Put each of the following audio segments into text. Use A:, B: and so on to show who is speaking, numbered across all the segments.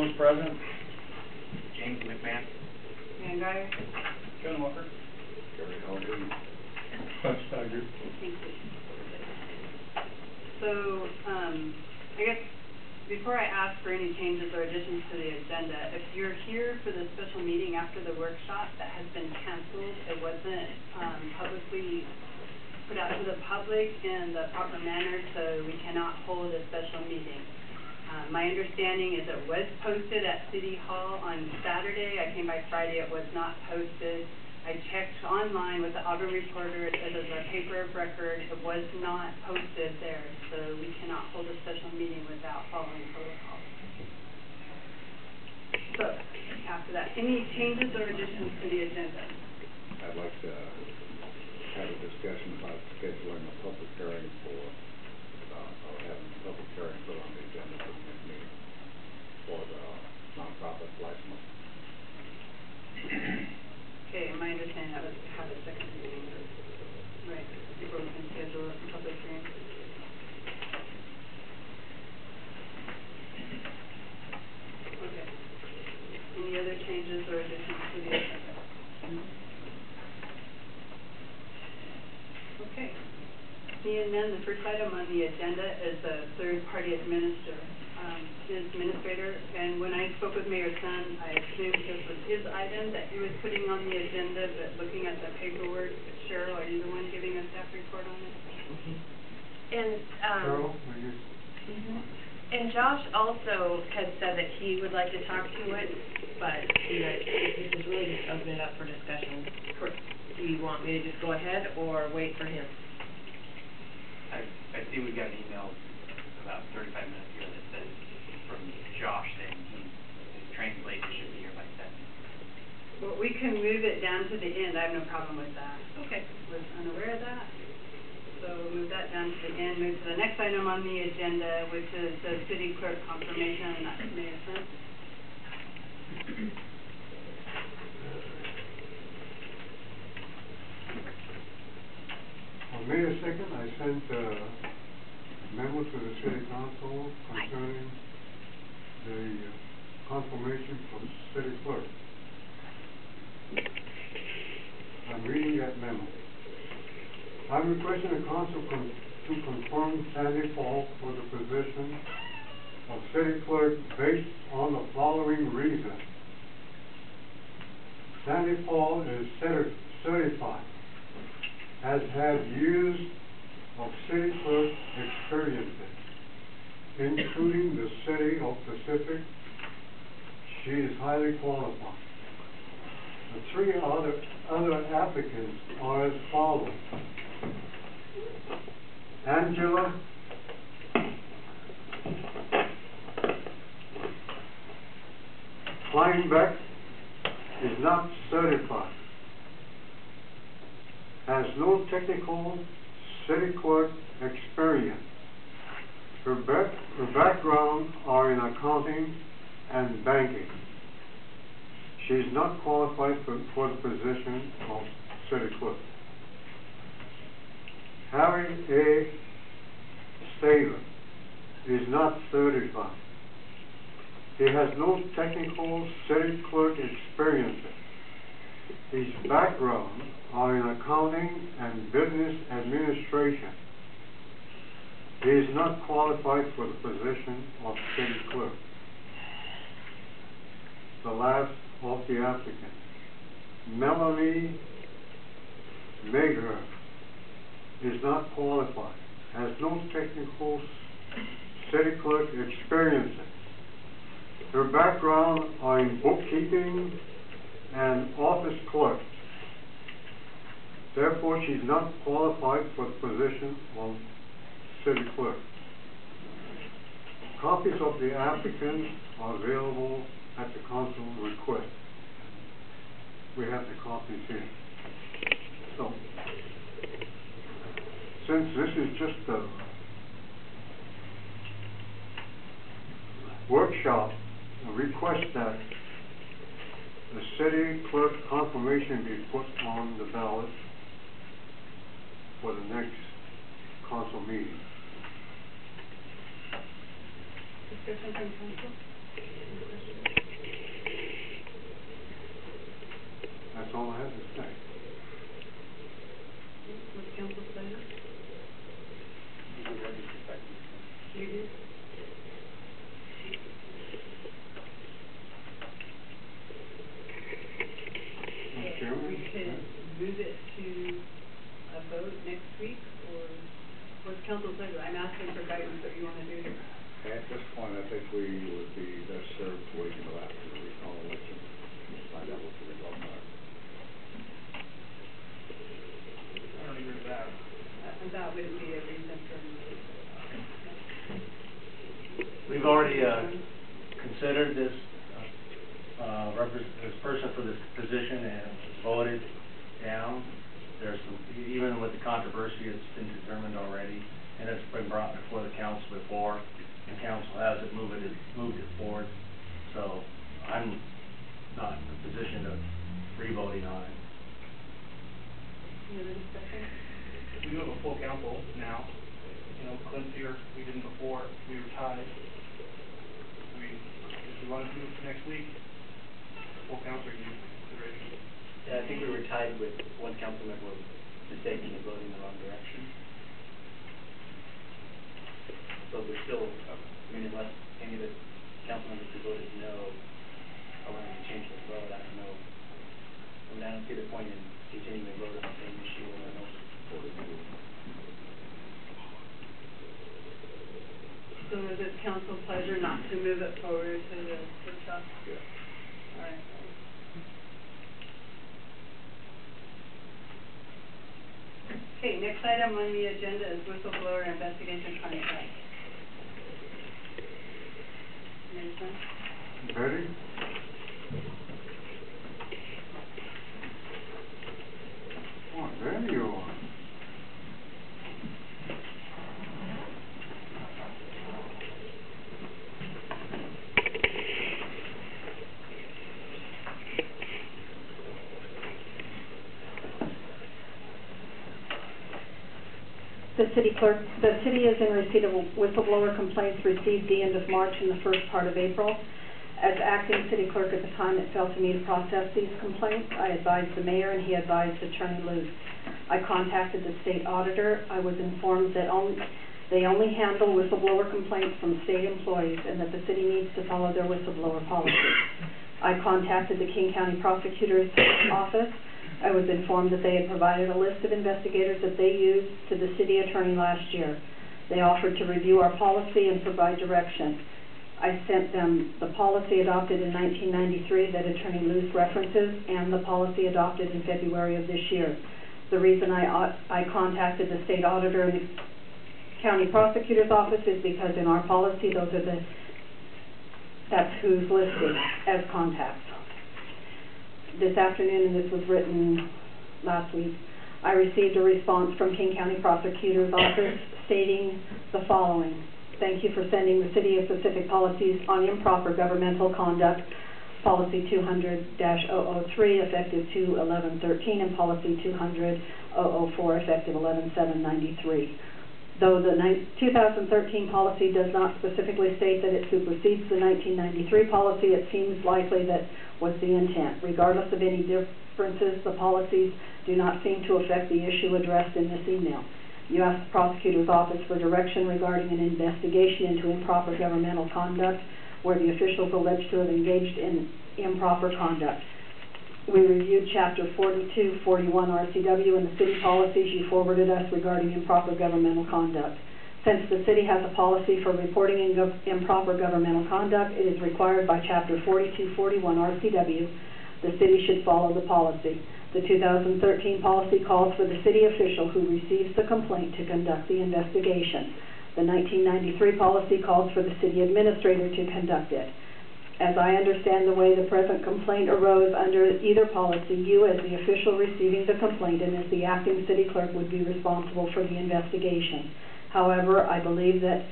A: Jones present.
B: James McMahon.
C: Dan Dyer.
A: John Walker.
D: Gary Hogan.
E: Bud Steiger.
C: Thank you. So, I guess before I ask for any changes or additions to the agenda, if you're here for the special meeting after the workshop that has been canceled, it wasn't publicly put out to the public in the proper manner, so we cannot hold a special meeting. My understanding is it was posted at City Hall on Saturday. I came by Friday, it was not posted. I checked online with the Auburn Reporter, it says it's a paper of record. It was not posted there, so we cannot hold a special meeting without following protocol. So, after that, any changes or additions to the agenda?
D: I'd like to have a discussion about scheduling a public hearing for, or having a public hearing put on the agenda for the next meeting for the nonprofit license.
C: Okay, my understanding that was to have a second reading, right, before we can schedule a public hearing. Okay. Any other changes or additions to the agenda? Okay. Seeing none, the first item on the agenda is a third-party administrator, and when I spoke with Mayor Sun, I assumed this was his item that he was putting on the agenda, but looking at the paperwork, Cheryl, are you the one giving a staff report on it?
F: And,
E: Cheryl, will you?
F: and Josh also had said that he would like to talk to it, but, you know, this is really just open it up for discussion.
C: Correct.
F: Do you want me to just go ahead or wait for him?
B: I see we got an email about 35 minutes ago that says, from Josh, saying his translator should be here by 7.
C: Well, we can move it down to the end. I have no problem with that.
F: Okay.
C: Was unaware of that. So move that down to the end. Move to the next item on the agenda, which is the city clerk confirmation. That's Mayor Sun.
E: On May 2nd, I sent a memo to the city council concerning the confirmation for city clerk. I'm reading that memo. I'm requesting the council to confirm Sandy Paul for the position of city clerk based on the following reason. Sandy Paul is certified, has had years of city clerk experiences, including the city of Pacific. She is highly qualified. The three other applicants are as follows. Angela Kleinbeck is not certified, has no technical city clerk experience. Her background are in accounting and banking. She is not qualified for the position of city clerk. Harry A. Saylor is not certified. He has no technical city clerk experiences. His background are in accounting and business administration. He is not qualified for the position of city clerk. The last of the applicants, Melanie Mager, is not qualified, has no technical city clerk experiences. Her background are in bookkeeping and office clerk. Therefore, she's not qualified for the position of city clerk. Copies of the applicants are available at the council request. We have the copies here. So, since this is just a workshop, a request that the city clerk confirmation be put on the ballot for the next council meeting.
C: Discussion from council? Any questions? could move it to a vote next week, or what's council's pleasure? I'm asking for guidance what you want to do here.
D: At this point, I think we would be best served to wait until after the recall election, find out what the results are.
B: I don't agree with that.
C: That wouldn't be a reason for me to.
A: We've already, considered this, this person for this position and it was voted down. There's some, even with the controversy, it's been determined already, and it's been brought before the council before, and council hasn't moved it forward. So I'm not in a position of re-voting on it.
C: Any other discussion?
B: We do have a full council now. You know, Clint's here, we didn't before, we were tied. If we want to do it next week, full council use consideration.
G: Yeah, I think we were tied with one council member mistakenly voting in the wrong direction. So there's still, I mean, unless any of the council members who voted no are wanting to change their vote, I don't know. I mean, I don't see the point in continuing to vote on the same issue over and over.
C: So is it council pleasure not to move it forward to the workshop?
D: Yeah.
C: All right. Okay, next item on the agenda is whistleblower investigation contract. Nathan?
E: Betty? Oh, there you are.
H: The city is in receipt of whistleblower complaints received the end of March and the first part of April. As acting city clerk at the time, it fell to me to process these complaints. I advised the mayor and he advised Attorney Luce. I contacted the state auditor. I was informed that they only handle whistleblower complaints from state employees and that the city needs to follow their whistleblower policy. I contacted the King County Prosecutor's Office. I was informed that they had provided a list of investigators that they used to the city attorney last year. They offered to review our policy and provide direction. I sent them the policy adopted in 1993 that Attorney Luce references and the policy adopted in February of this year. The reason I contacted the state auditor and the county prosecutor's office is because in our policy, that's who's listed as contacts. This afternoon, and this was written last week, I received a response from King County Prosecutor's Office stating the following. Thank you for sending the City of Pacific policies on improper governmental conduct, Policy 200-003, effective 2/11/13, and Policy 200-004, effective 11/7/93. Though the 2013 policy does not specifically state that it supersedes the 1993 policy, it seems likely that was the intent. Regardless of any differences, the policies do not seem to affect the issue addressed in this email. You asked the prosecutor's office for direction regarding an investigation into improper governmental conduct where the officials alleged to have engaged in improper conduct. We reviewed Chapter 42, 41 RCW and the city policies you forwarded us regarding improper governmental conduct. Since the city has a policy for reporting improper governmental conduct, it is required by Chapter 42, 41 RCW. The city should follow the policy. The 2013 policy calls for the city official who receives the complaint to conduct the investigation. The 1993 policy calls for the city administrator to conduct it. As I understand the way the present complaint arose under either policy, you as the official receiving the complaint and as the acting city clerk would be responsible for the investigation. However, I believe that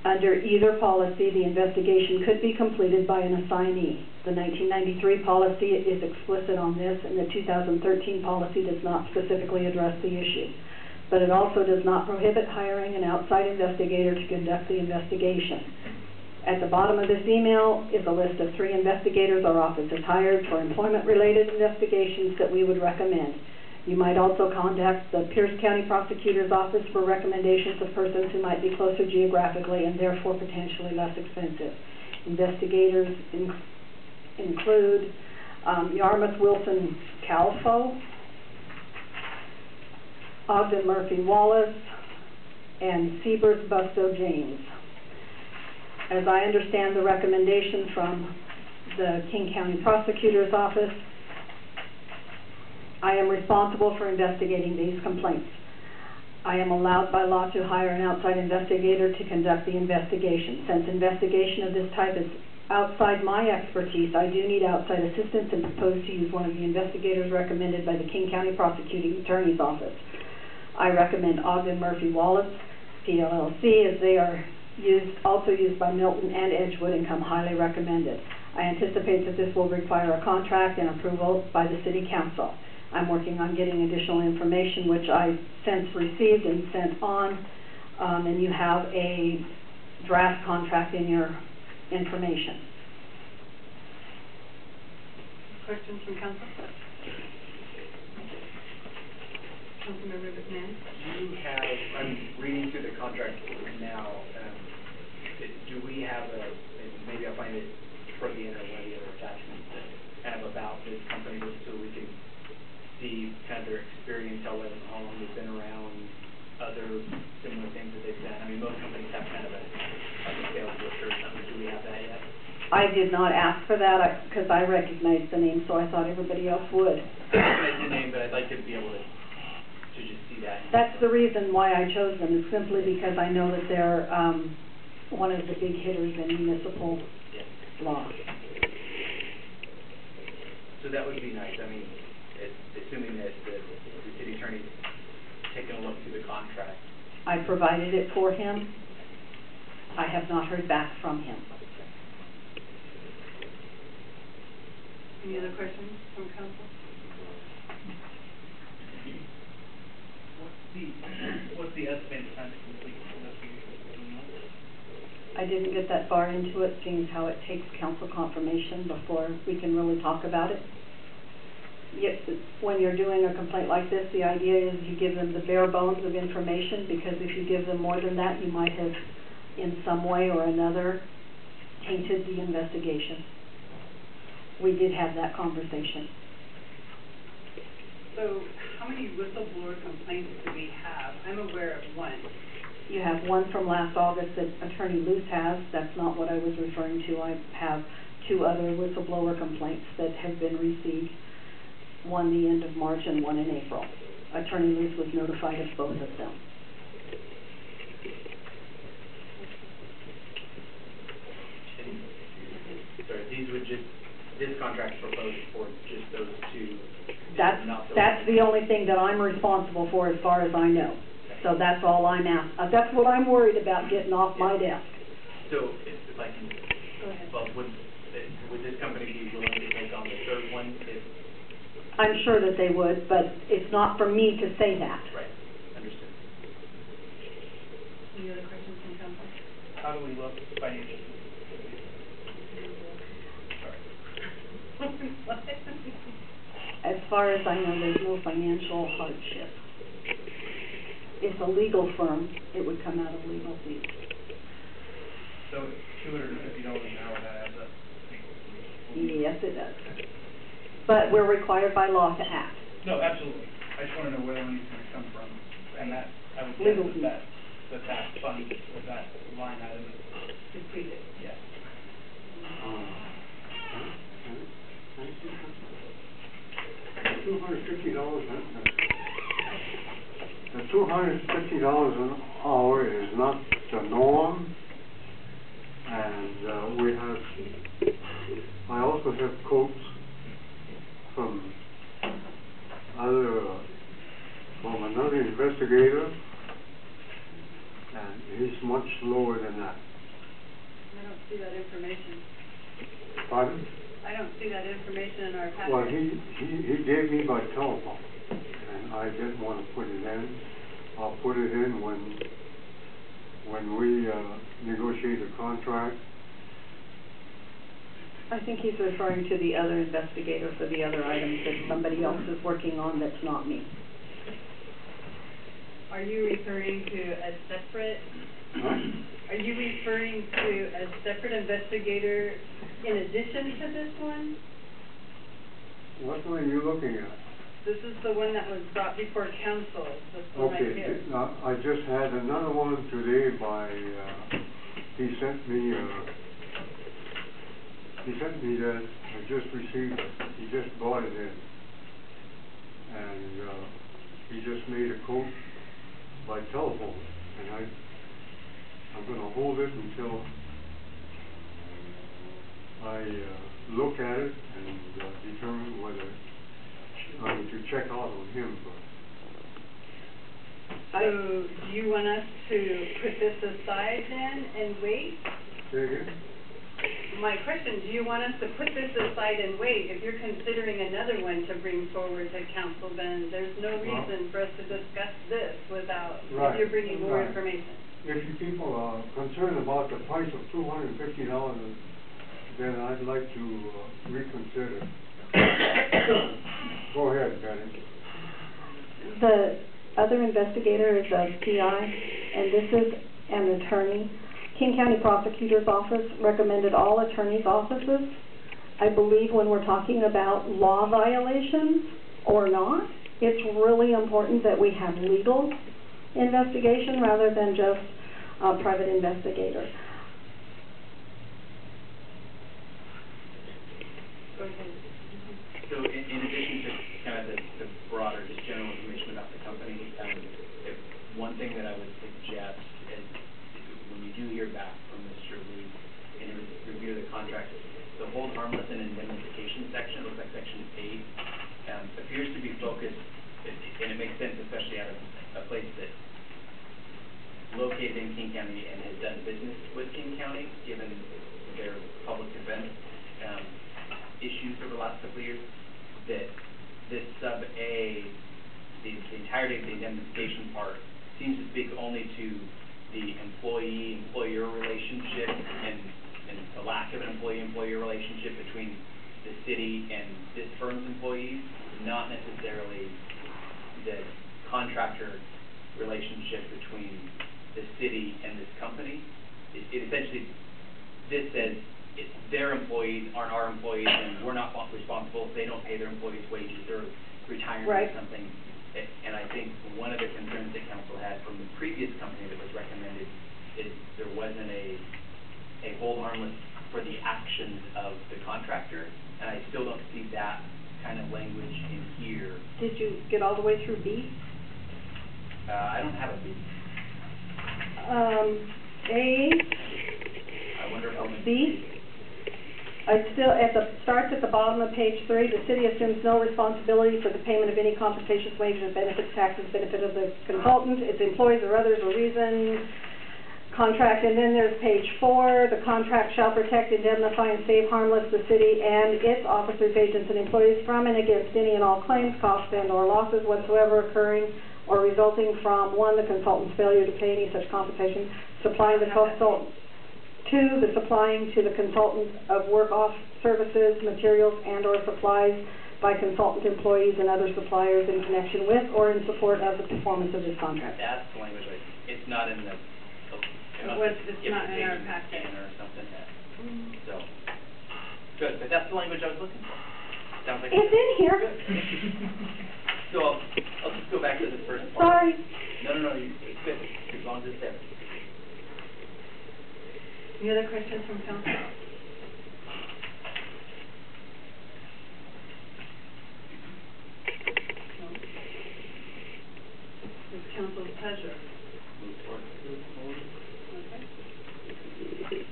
H: under either policy, the investigation could be completed by an assignee. The 1993 policy is explicit on this, and the 2013 policy does not specifically address the issue. But it also does not prohibit hiring an outside investigator to conduct the investigation. At the bottom of this email is a list of 3 investigators our office has hired for employment-related investigations that we would recommend. You might also contact the Pierce County Prosecutor's Office for recommendations of persons who might be closer geographically and therefore potentially less expensive. Investigators include Yarmouth, Wilson, Calfo, Ogden Murphy Wallace, and Siebers Busto James. As I understand the recommendation from the King County Prosecutor's Office, I am responsible for investigating these complaints. I am allowed by law to hire an outside investigator to conduct the investigation. Since investigation of this type is outside my expertise, I do need outside assistance and propose to use one of the investigators recommended by the King County Prosecuting Attorney's Office. I recommend Ogden Murphy Wallace, PLLC, as they are also used by Milton and Edgewood and come highly recommended. I anticipate that this will require a contract and approval by the City Council. I'm working on getting additional information, which I since received and sent on, and you have a draft contract in your information.
C: Questions from council? Councilmember McMahon?
G: Do you have, I'm reading through the contract now, do we have maybe I'll find it toward the end or one of the other attachments that kind of about this company just so we can see kind of their experience, how long they've been around, other similar things that they've done. I mean, most companies have kind of like a sales brochure or something. Do we have that yet?
H: I did not ask for that because I recognized the name, so I thought everybody else would.
G: I recognize the name, but I'd like to be able to just see that.
H: That's the reason why I chose them, is simply because I know that they're one of the big hitters in municipal law.
G: So that would be nice. I mean, assuming that the city attorney's taken a look through the contract.
H: I provided it for him. I have not heard back from him.
C: Any other questions from council?
B: What's the estimated time to complete the investigation?
H: I didn't get that far into it, seeing how it takes council confirmation before we can really talk about it. Yes, when you're doing a complaint like this, the idea is you give them the bare bones of information, because if you give them more than that, you might have, in some way or another, tainted the investigation. We did have that conversation.
C: So, how many whistleblower complaints do we have? I'm aware of one.
H: You have one from last August that Attorney Luce has. That's not what I was referring to. I have 2 other whistleblower complaints that have been received, one the end of March and one in April. Attorney Luce was notified of both of them.
G: Sorry, these would just, this contract's proposed for just those 2.
H: That's the only thing that I'm responsible for as far as I know. So that's all I'm asking. That's what I'm worried about, getting off my desk.
G: So if I can,
C: Go ahead.
G: well, would this company be willing to take on the 3rd one if?
H: I'm sure that they would, but it's not for me to say that.
G: Right, understood.
C: Any other questions from council?
B: How do we look financially?
C: What?
H: As far as I know, there's no financial hardship. It's a legal firm. It would come out of legal fees.
B: So $250 an hour, that adds up.
H: Yes, it does. But we're required by law to act.
B: No, absolutely. I just want to know where the money's going to come from, and that, I would
H: Legal
B: guess
H: fees.
B: that fund, that line item is,
C: Depleted.
B: yes.
E: $250 the $250 an hour is not the norm, and I also have quotes from another investigator, and he's much lower than that.
C: I don't see that information.
E: Pardon?
C: I don't see that information in our packet.
E: Well, he gave me by telephone, and I didn't want to put it in. I'll put it in when we negotiate a contract.
H: I think he's referring to the other investigator for the other items that somebody else is working on that's not me.
C: Are you referring to a separate, are you referring to a separate investigator in addition to this one?
E: What one are you looking at?
C: This is the one that was brought before council, this one right
E: Okay,
C: here.
E: I just had another one today by, he sent me that, I just received it, he just brought it in. And, he just made a quote by telephone, and I'm gonna hold it until I, look at it and, determine whether I need to check out on him, but.
C: So, do you want us to put this aside then and wait?
E: Say again?
C: My question, do you want us to put this aside and wait? If you're considering another one to bring forward to council, then there's no reason for us to discuss this without, if you're bringing more
E: Right.
C: information.
E: If you people are concerned about the price of $250, then I'd like to reconsider. Go ahead, Betty.
H: The other investigator is a PI, and this is an attorney. King County Prosecutor's Office recommended all attorneys' offices. I believe when we're talking about law violations or not, it's really important that we have legal investigation rather than just a private investigator.
C: Go ahead.
B: So in addition to kind of the broader, just general information about the company, one thing that I would suggest is when you do hear back from Mr. Lee and you review the contract, the hold harmless and indemnification section, looks like section 8, appears to be focused, and it makes sense, especially out of a place that's located in King County and has done business with King County, given their public defense issues over the last couple of years, that this sub-A, the entirety of the indemnification part, seems to speak only to the employee-employer relationship and the lack of an employee-employer relationship between the city and this firm's employees, not necessarily the contractor relationship between the city and this company. It essentially, this says their employees aren't our employees and we're not responsible if they don't pay their employees' wages or retirement or something. And I think one of the concerns that council had from the previous company that was recommended is there wasn't a hold harmless for the actions of the contractor, and I still don't see that kind of language in here.
H: Did you get all the way through B?
B: I don't have a B.
H: A,
B: I wonder if I'm
H: B. Starts at the bottom of page 3. The city assumes no responsibility for the payment of any compensation, wages, benefits, taxes, benefit of the consultant, its employees or others or reason, contract, and then there's page 4. The contract shall protect, indemnify, and save harmless the city and its officers, agents, and employees from and against any and all claims, costs, and/or losses whatsoever occurring or resulting from, 1, the consultant's failure to pay any such compensation, supplying the consultant. 2, the supplying to the consultant of work-off services, materials, and/or supplies by consultant employees and other suppliers in connection with or in support of the performance of this contract.
B: That's the language, it's not in the,
C: It's not in our packet.
B: or something that, so, good, but that's the language I was looking for. Sounds like
H: It's in here.
B: Good. So I'll just go back to the first part.
H: Sorry.
B: No, it's good, as long as it's there.
C: Any other questions from council? No. It's council's pleasure.
B: Move forward.
C: Okay.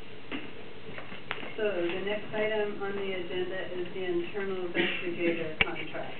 C: So the next item on the agenda is the internal investigator contract.